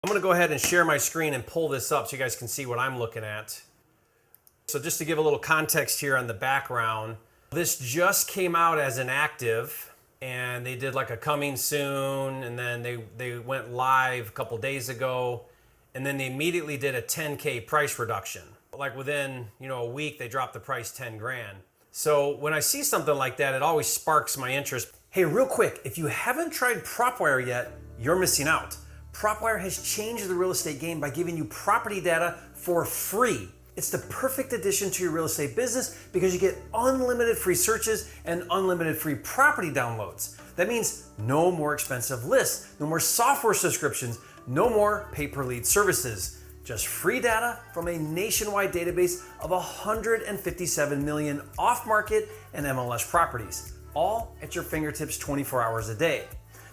I'm gonna go ahead and share my screen and pull this up so you guys can see what I'm looking at. So just to give a little context here on the background, this just came out as an active, and they did like a coming soon, and then they went live a couple days ago, and then they immediately did a 10K price reduction. Like within, a week, they dropped the price 10 grand. So when I see something like that, it always sparks my interest. Hey, real quick, if you haven't tried PropWire yet, you're missing out. PropWire has changed the real estate game by giving you property data for free. It's the perfect addition to your real estate business because you get unlimited free searches and unlimited free property downloads. That means no more expensive lists, no more software subscriptions, no more pay-per-lead services. Just free data from a nationwide database of 157 million off-market and MLS properties, all at your fingertips 24 hours a day.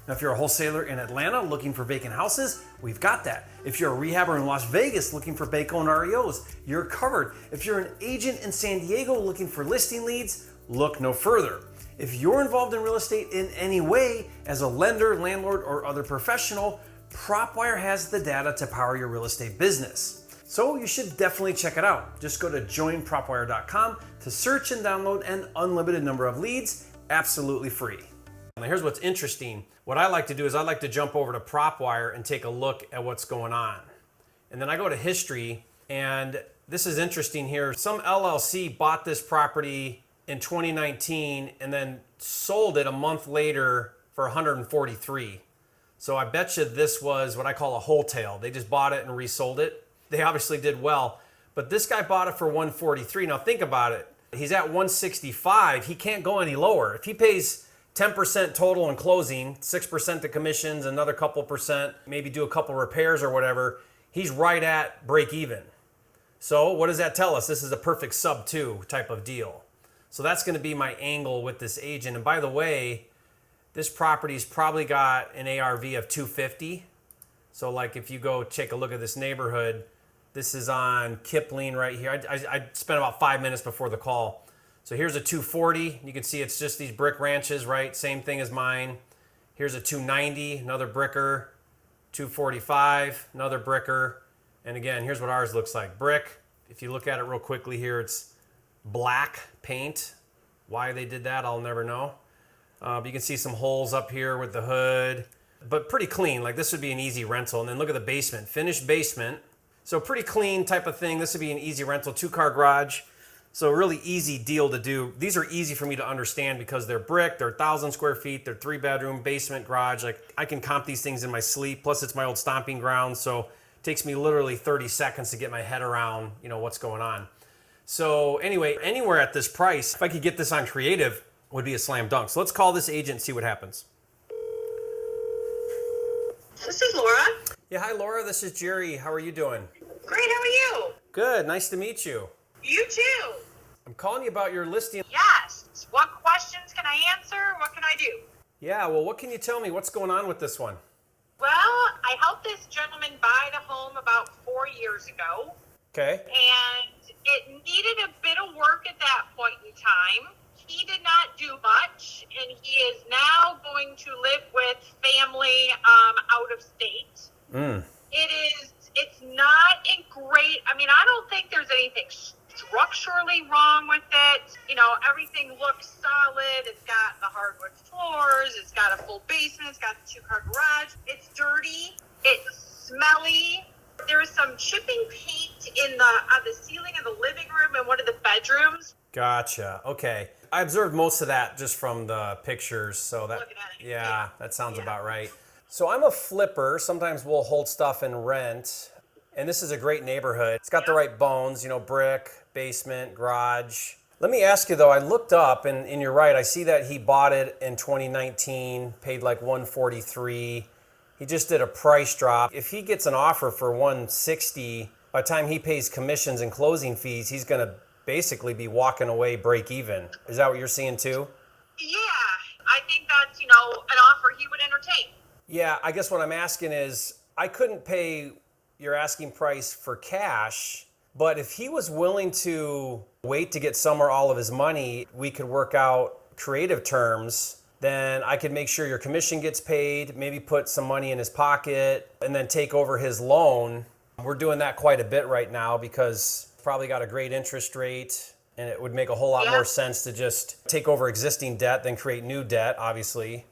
Now, if you're a wholesaler in Atlanta looking for vacant houses, we've got that. If you're a rehabber in Las Vegas looking for Baco and REOs, you're covered. If you're an agent in San Diego looking for listing leads, look no further. If you're involved in real estate in any way, as a lender, landlord, or other professional, PropWire has the data to power your real estate business. So you should definitely check it out. Just go to joinpropwire.com to search and download an unlimited number of leads, absolutely free. Now here's what's interesting. What I like to do is I like to jump over to PropWire and take a look at what's going on. And then I go to history, and this is interesting here. Some LLC bought this property in 2019 and then sold it a month later for 143. So I bet you this was what I call a wholesale. They just bought it and resold it. They obviously did well, but this guy bought it for 143. Now think about it. He's at 165. He can't go any lower. If he pays 10% total in closing, 6% the commissions, another couple percent, maybe do a couple repairs or whatever, he's right at break even. So what does that tell us? This is a perfect sub 2 type of deal. So that's going to be my angle with this agent. And by the way, this property's probably got an ARV of 250. So like if you go take a look at this neighborhood, this is on Kipling right here. I spent about 5 minutes before the call. So here's a 240. You can see it's just these brick ranches, right? Same thing as mine. Here's a 290, another bricker. 245, another bricker. And again, here's what ours looks like. Brick. If you look at it real quickly here, it's black paint. Why they did that, I'll never know. But you can see some holes up here with the hood, but pretty clean. Like this would be an easy rental. And then look at the basement, finished basement. So pretty clean type of thing. This would be an easy rental, 2-car garage. So a really easy deal to do. These are easy for me to understand because they're brick, they're 1,000 square feet, they're 3-bedroom, basement, garage. Like I can comp these things in my sleep. Plus it's my old stomping ground. So it takes me literally 30 seconds to get my head around, what's going on. So anyway, anywhere at this price, if I could get this on creative, would be a slam dunk. So let's call this agent and see what happens. This is Laura. Yeah, hi Laura, this is Jerry. How are you doing? Great, how are you? Good, nice to meet you. You too. I'm calling you about your listing. Yes. What questions can I answer? What can I do? Yeah, well, what can you tell me? What's going on with this one? Well, I helped this gentleman buy the home about 4 years ago. Okay. And it needed a bit of work at that point in time. He did not do much, and he is now going to live with family out of state. It's not a great, I don't think there's anything structurally wrong with it. Everything looks solid. It's got the hardwood floors. It's got a full basement. It's got the 2-car garage. It's dirty. It's smelly. There is some chipping paint in the ceiling of the living room and one of the bedrooms. Gotcha. Okay. I observed most of that just from the pictures. So that, yeah, that sounds about right. So I'm a flipper. Sometimes we'll hold stuff and rent. And this is a great neighborhood. It's got the right bones, brick, basement, garage. Let me ask you though, I looked up and you're right. I see that he bought it in 2019, paid like 143. He just did a price drop. If he gets an offer for 160, by the time he pays commissions and closing fees, he's going to basically be walking away break even. Is that what you're seeing too? Yeah, I think that's, an offer he would entertain. Yeah, I guess what I'm asking is, I couldn't pay your asking price for cash, but if he was willing to wait to get somewhere all of his money, we could work out creative terms then I could make sure your commission gets paid, maybe put some money in his pocket, and then take over his loan. We're doing that quite a bit right now because it's probably got a great interest rate, and it would make a whole lot more sense to just take over existing debt than create new debt, obviously.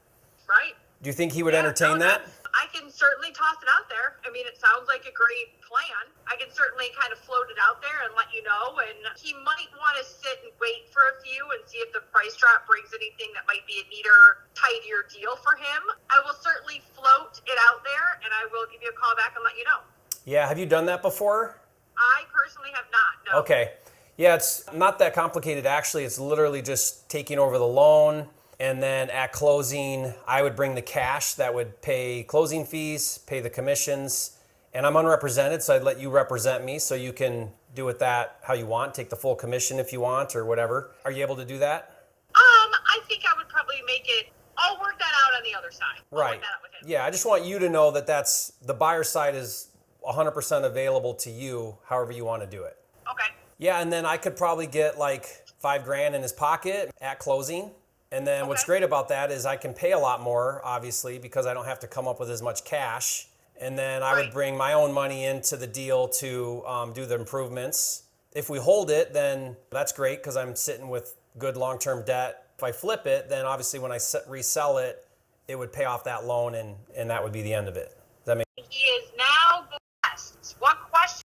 Right. Do you think he would entertain that? I can certainly toss it out there. I mean, it sounds like a great plan. I can certainly kind of float it out there and let you know. And he might want to sit and wait for a few and see if the price drop brings anything that might be a neater, tidier deal for him. I will certainly float it out there, and I will give you a call back and let you know. Yeah, have you done that before? I personally have not, no. Okay. Yeah, it's not that complicated, actually. It's literally just taking over the loan. And then at closing, I would bring the cash that would pay closing fees, pay the commissions. And I'm unrepresented, so I'd let you represent me so you can do with that how you want, take the full commission if you want or whatever. Are you able to do that? I think I would probably make it, I'll work that out on the other side. I'll Right. work that out with him. Yeah, I just want you to know that that's the buyer side is 100% available to you however you want to do it. Okay. Yeah, and then I could probably get like $5,000 in his pocket at closing. And then what's great about that is I can pay a lot more, obviously, because I don't have to come up with as much cash. And then I would bring my own money into the deal to do the improvements. If we hold it, then that's great because I'm sitting with good long-term debt. If I flip it, then obviously when I resell it, it would pay off that loan and that would be the end of it. Does that make sense? He is now blessed. What question?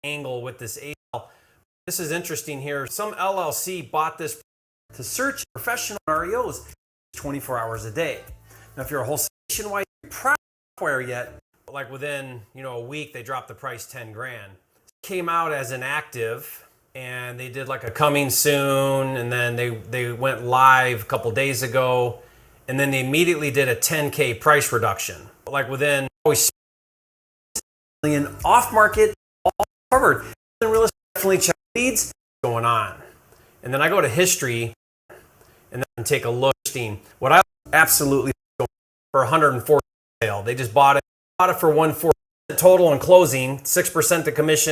Angle with this AL. This is interesting here. Some LLC bought this to search professional REOs 24 hours a day. Now, if you're a wholesale nationwide software yet, like within a week, they dropped the price 10 grand. Came out as an active, and they did like a coming soon, and then they went live a couple days ago, and then they immediately did a 10K price reduction. Like within always million off market, all covered. Real estate definitely check leads going on, and then I go to history. And then take a look. What I absolutely for 140 sale. They just bought it for 140 total and closing, 6% the commission.